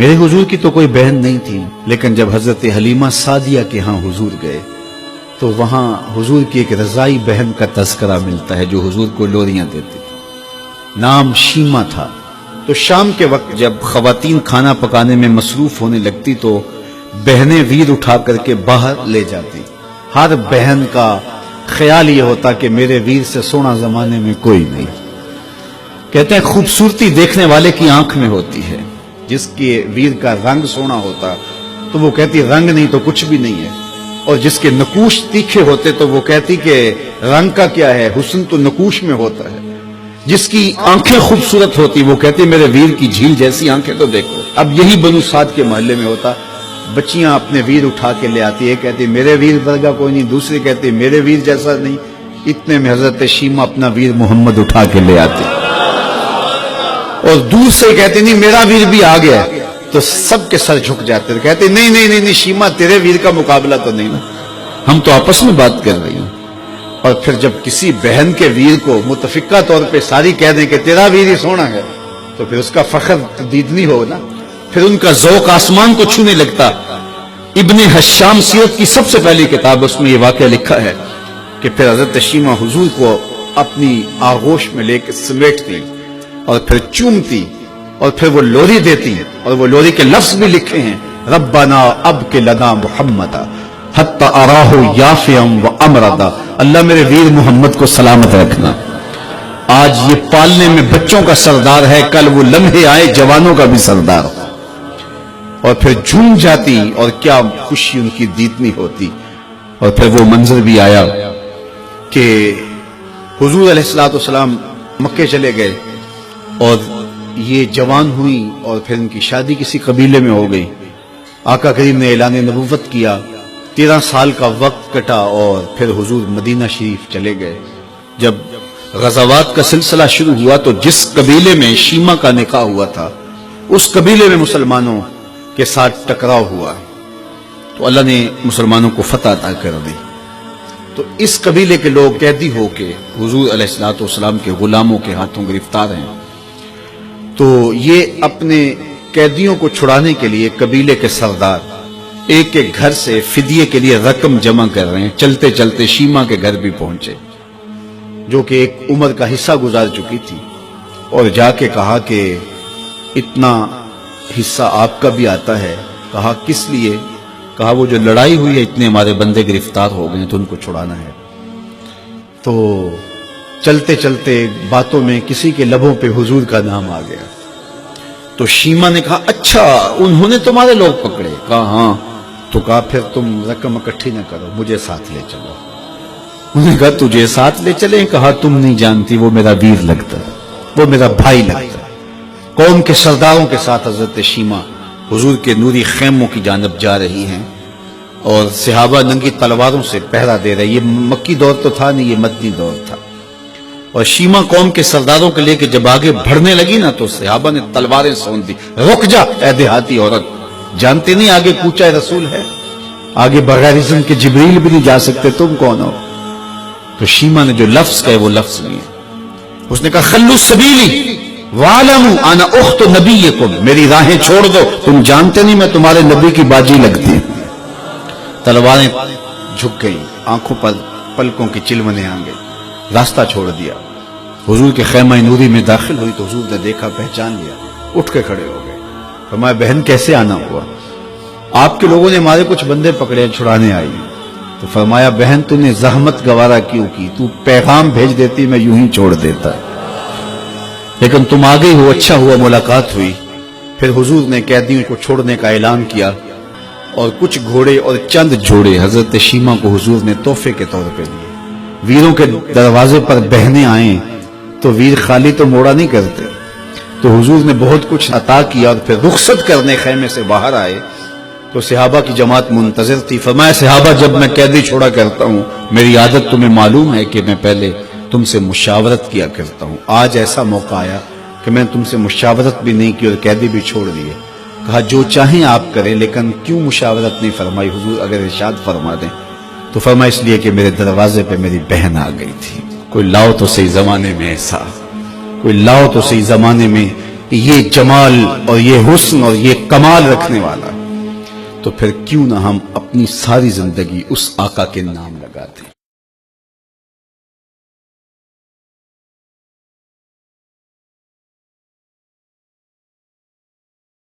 میرے حضور کی تو کوئی بہن نہیں تھی، لیکن جب حضرت حلیمہ سعدیہ کے ہاں حضور گئے تو وہاں حضور کی ایک رضائی بہن کا تذکرہ ملتا ہے جو حضور کو لوریاں دیتی تھی، نام شیمہ تھا۔ تو شام کے وقت جب خواتین کھانا پکانے میں مصروف ہونے لگتی تو بہنیں ویر اٹھا کر کے باہر لے جاتی۔ ہر بہن کا خیال یہ ہوتا کہ میرے ویر سے سونا زمانے میں کوئی نہیں۔ کہتے ہیں خوبصورتی دیکھنے والے کی آنکھ میں ہوتی ہے، جس کے ویر کا رنگ سونا ہوتا تو وہ کہتی رنگ نہیں تو کچھ بھی نہیں ہے، اور جس کے نقوش تیکھے ہوتے تو وہ کہتی کہ رنگ کا کیا ہے، حسن تو نقوش میں ہوتا ہے۔ جس کی آنکھیں خوبصورت ہوتی وہ کہتی میرے ویر کی جھیل جیسی آنکھیں تو دیکھو۔ اب یہی بنو سعد کے محلے میں ہوتا، بچیاں اپنے ویر اٹھا کے لے آتی، ایک کہتی میرے ویر ورگا کوئی نہیں، دوسری کہتی میرے ویر جیسا نہیں۔ اتنے میں حضرت شیمہ اپنا ویر محمد اٹھا کے لے آتی، اور دور سے کہتے نہیں میرا ویر بھی آ گیا، تو سب کے سر جھک جاتے، کہتے نہیں نہیں نہیں نہیں شیمہ تیرے ویر کا مقابلہ تو نہیں نا، ہم تو آپس میں بات کر رہی ہیں۔ اور پھر جب کسی بہن کے ویر کو متفقہ طور پہ ساری کہہ دیں کہ تیرا ویر ہی سونا ہے تو پھر اس کا فخر دیدنی ہو نا، پھر ان کا ذوق آسمان کو چھونے لگتا۔ ابن حشام سیرت کی سب سے پہلی کتاب، اس میں یہ واقعہ لکھا ہے کہ پھر حضرت شیمہ حضور کو اپنی آغوش میں لے کے سمیٹتی اور پھر چومتی اور پھر وہ لوری دیتی، اور وہ لوری کے لفظ بھی لکھے ہیں، ربنا ابق لنا محمدا حتی اراہ یافعا وامردا، اللہ میرے ویر محمد کو سلامت رکھنا۔ آج یہ پالنے میں بچوں کا سردار ہے، کل وہ لمحے آئے جوانوں کا بھی سردار ہو۔ اور پھر جھوم جاتی، اور کیا خوشی ان کی دیدنی ہوتی۔ اور پھر وہ منظر بھی آیا کہ حضور علیہ السلام مکے چلے گئے اور یہ جوان ہوئی، اور پھر ان کی شادی کسی قبیلے میں ہو گئی۔ آقا کریم نے اعلان نبوت کیا، 13 سال کا وقت کٹا، اور پھر حضور مدینہ شریف چلے گئے۔ جب غزوات کا سلسلہ شروع ہوا تو جس قبیلے میں شیمہ کا نکاح ہوا تھا اس قبیلے میں مسلمانوں کے ساتھ ٹکراؤ ہوا، تو اللہ نے مسلمانوں کو فتح عطا کر دی۔ تو اس قبیلے کے لوگ قیدی ہو کے حضور علیہ السلام کے غلاموں کے ہاتھوں گرفتار ہیں۔ تو یہ اپنے قیدیوں کو چھڑانے کے لیے قبیلے کے سردار ایک ایک گھر سے فدیے کے لیے رقم جمع کر رہے ہیں۔ چلتے چلتے شیمہ کے گھر بھی پہنچے، جو کہ ایک عمر کا حصہ گزار چکی تھی، اور جا کے کہا کہ اتنا حصہ آپ کا بھی آتا ہے۔ کہا کس لیے؟ کہا وہ جو لڑائی ہوئی ہے اتنے ہمارے بندے گرفتار ہو گئے تو ان کو چھڑانا ہے۔ تو چلتے چلتے باتوں میں کسی کے لبوں پہ حضور کا نام آ گیا، تو شیمہ نے کہا اچھا انہوں نے تمہارے لوگ پکڑے؟ کہا ہاں۔ تو کہا پھر تم رقم اکٹھی نہ کرو، مجھے ساتھ لے چلو۔ انہوں نے کہا تجھے ساتھ لے چلیں؟ کہا تم نہیں جانتی وہ میرا ویر لگتا ہے، وہ میرا بھائی لگتا ہے۔ قوم کے سرداروں کے ساتھ حضرت شیمہ حضور کے نوری خیموں کی جانب جا رہی ہیں، اور صحابہ ننگی تلواروں سے پہرا دے رہے۔ یہ مکی دور تو تھا نہیں، یہ مدنی دور تھا۔ اور شیمہ قوم کے سرداروں کے لے کے جب آگے بڑھنے لگی نا تو صحابہ نے تلواریں سون دی، رک جا اے دیہاتی عورت، جانتے نہیں آگے کوچہ رسول ہے، آگے بغیر اذن کے جبریل بھی نہیں جا سکتے، تم کون ہو؟ تو شیمہ نے جو لفظ کہے وہ لفظ نہیں ہے، اس نے کہا خلو سبیلی وَعَلَمُوا أَنَا أُخْتُ نَبِيِّكُمْ، میری راہیں چھوڑ دو، تم جانتے نہیں میں تمہارے نبی کی باجی لگتی ہوں۔ تلواریں جھک گئی، آنکھوں پر پلکوں کی چلمنے آ گئی، راستہ چھوڑ دیا۔ حضور کے خیمہ نوری میں داخل ہوئی تو حضور نے دیکھا، پہچان لیا، اٹھ کے کھڑے ہو گئے۔ فرمایا بہن کیسے آنا ہوا؟ آپ کے لوگوں نے ہمارے کچھ بندے پکڑے، چھڑانے آئی۔ تو فرمایا بہن تو نے زحمت گوارا کیوں کی؟ تو پیغام بھیج دیتی میں یوں ہی چھوڑ دیتا، لیکن تم آ گئی ہو، اچھا ہوا ملاقات ہوئی۔ پھر حضور نے قیدیوں کو چھوڑنے کا اعلان کیا، اور کچھ گھوڑے اور چند جوڑے حضرت شیمہ کو حضور نے تحفے کے طور پہ دیے۔ ویروں کے دروازے پر بہنیں آئیں تو ویر خالی تو موڑا نہیں کرتے، تو حضور نے بہت کچھ عطا کیا، اور پھر رخصت کرنے خیمے سے باہر آئے تو صحابہ کی جماعت منتظر تھی۔ فرمایا صحابہ جب میں قیدی چھوڑا کرتا ہوں میری عادت تمہیں معلوم ہے کہ میں پہلے تم سے مشاورت کیا کرتا ہوں، آج ایسا موقع آیا کہ میں تم سے مشاورت بھی نہیں کی اور قیدی بھی چھوڑ دیے۔ کہا جو چاہیں آپ کریں، لیکن کیوں مشاورت نہیں فرمائی؟ حضور اگر ارشاد فرما دیں تو فرمایا اس لیے کہ میرے دروازے پہ میری بہن آ گئی تھی۔ کوئی لاؤ تو صحیح زمانے میں ایسا، کوئی لاؤ تو صحیح زمانے میں یہ جمال اور یہ حسن اور یہ کمال رکھنے والا، تو پھر کیوں نہ ہم اپنی ساری زندگی اس آقا کے نام لگاتے ہیں۔